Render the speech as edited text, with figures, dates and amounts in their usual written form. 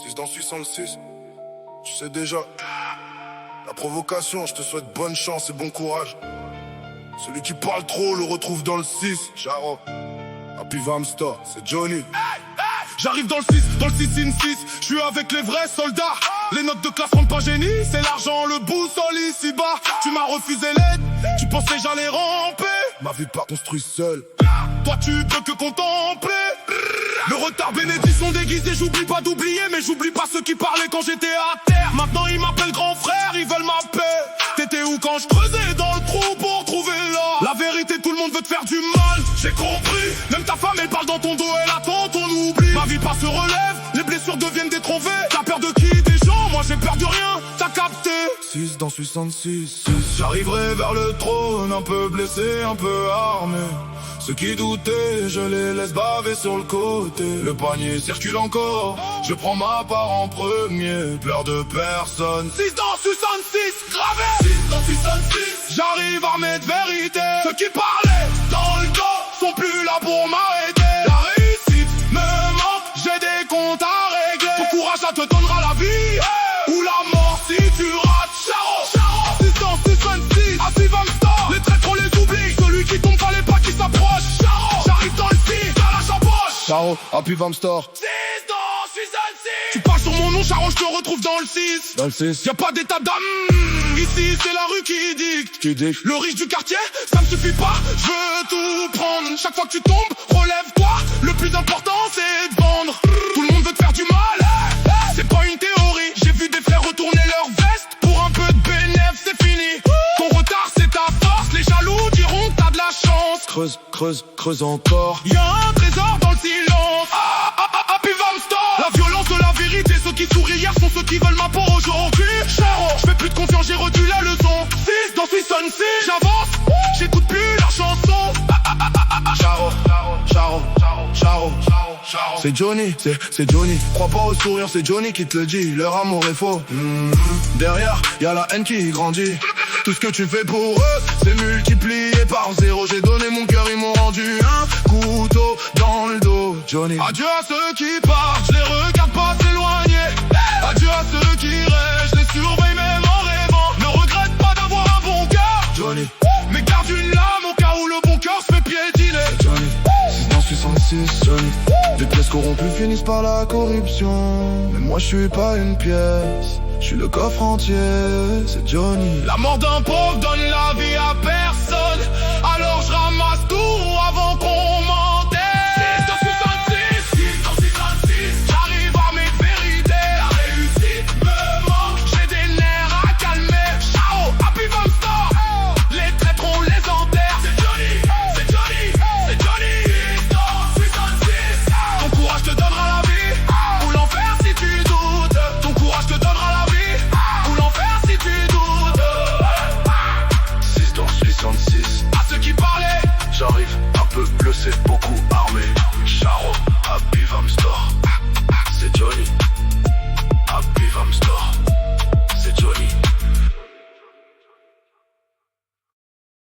6 dans 606, tu sais déjà. La provocation, je te souhaite bonne chance et bon courage. Celui qui parle trop le retrouve dans le 6. Charo, Happy Vamstar, c'est Johnny. J'arrive dans le 6, dans le 6 in 6. Je suis avec les vrais soldats. Les notes de classe rendent pas génie. C'est l'argent, le boussole ici-bas. Tu m'as refusé l'aide, tu pensais j'allais ramper. Ma vie pas construite seule. Toi tu peux que contempler. Le retard bénédiction déguisé. J'oublie pas d'oublier, mais j'oublie pas ceux qui parlaient quand j'étais à terre. Maintenant ils m'appellent grand frère, ils veulent ma paix. T'étais où quand je creusais dans le trou pour trouver l'or? La vérité, tout le monde veut te faire du mal. J'ai compris, même ta femme elle parle dans ton dos, elle attend ton oubli. Ma vie pas se relève, les blessures deviennent des troncs. T'as peur de qui? Des gens, moi j'ai peur de rien, t'as capté. 6 dans 66, j'arriverai vers le trône, un peu blessé, un peu armé. Ceux qui doutaient, je les laisse baver sur le côté. Le panier circule encore, je prends ma part en premier. Pleure de personne. 6 dans 66, gravé. 6 dans 66, J'arrive armé de vérité. Ceux qui parlaient dans le dos sont plus là pour m'arrêter. La réussite me manque, j'ai des comptes à régler. Ton courage ça te donnera la vie, ou la mort si tu rates. Charo, 6 dans 66, Happy Vamstar. Les traîtres on les oublie, celui qui tombe fallait pas qu'il s'approche. J'arrive dans le 6, à la chapoche. Charo, Happy Vamstar. 6 dans 66. Tu parles sur mon nom, Charo, je te retrouve dans le 6. Dans le 6, Y'a pas d'état d'âme, ici c'est la rue qui dicte. qui dit Le riche du quartier, ça me suffit pas, je veux tout prendre. Chaque fois que tu tombes, relève-toi. Le plus important c'est de vendre. Tout le monde veut te faire du mal, c'est pas une théorie. J'ai vu des frères retourner leur veste pour un peu de bénéf, c'est fini. Ton retard c'est ta force, les jaloux diront que t'as de la chance. creuse, creuse, creuse encore. Y'a un trésor dans le silence. Happy Vamstar. La violence de la vérité, ceux qui sourient hier sont ceux qui veulent ma peau aujourd'hui. Charo, je fais plus de confiance, j'ai reçu la leçon. 6 dans 66, j'avance, j'écoute plus la chanson. Charo, Charo, Charo, Charo. C'est Johnny, c'est Johnny. Crois pas au sourire, c'est Johnny qui te le dit. Leur amour est faux. Derrière, y'a la haine qui grandit. Tout ce que tu fais pour eux, c'est multiplié par 0. J'ai donné mon cœur, ils m'ont rendu un couteau dans le dos. Johnny. Adieu à ceux qui partent, je les regarde pas s'éloigner. Adieu à ceux qui restent, je les surveille même en rêvant. Ne regrette pas d'avoir un bon cœur, Johnny, mais garde une lame au cas où le bon cœur se fait piétiner. Johnny. 6 dans 66, Johnny. Les pièces corrompues finissent par la corruption. Mais moi je suis pas une pièce, je suis le coffre entier, c'est Johnny. La mort d'un pauvre donne la vie à personne. Alors je ramasse tout avant qu'on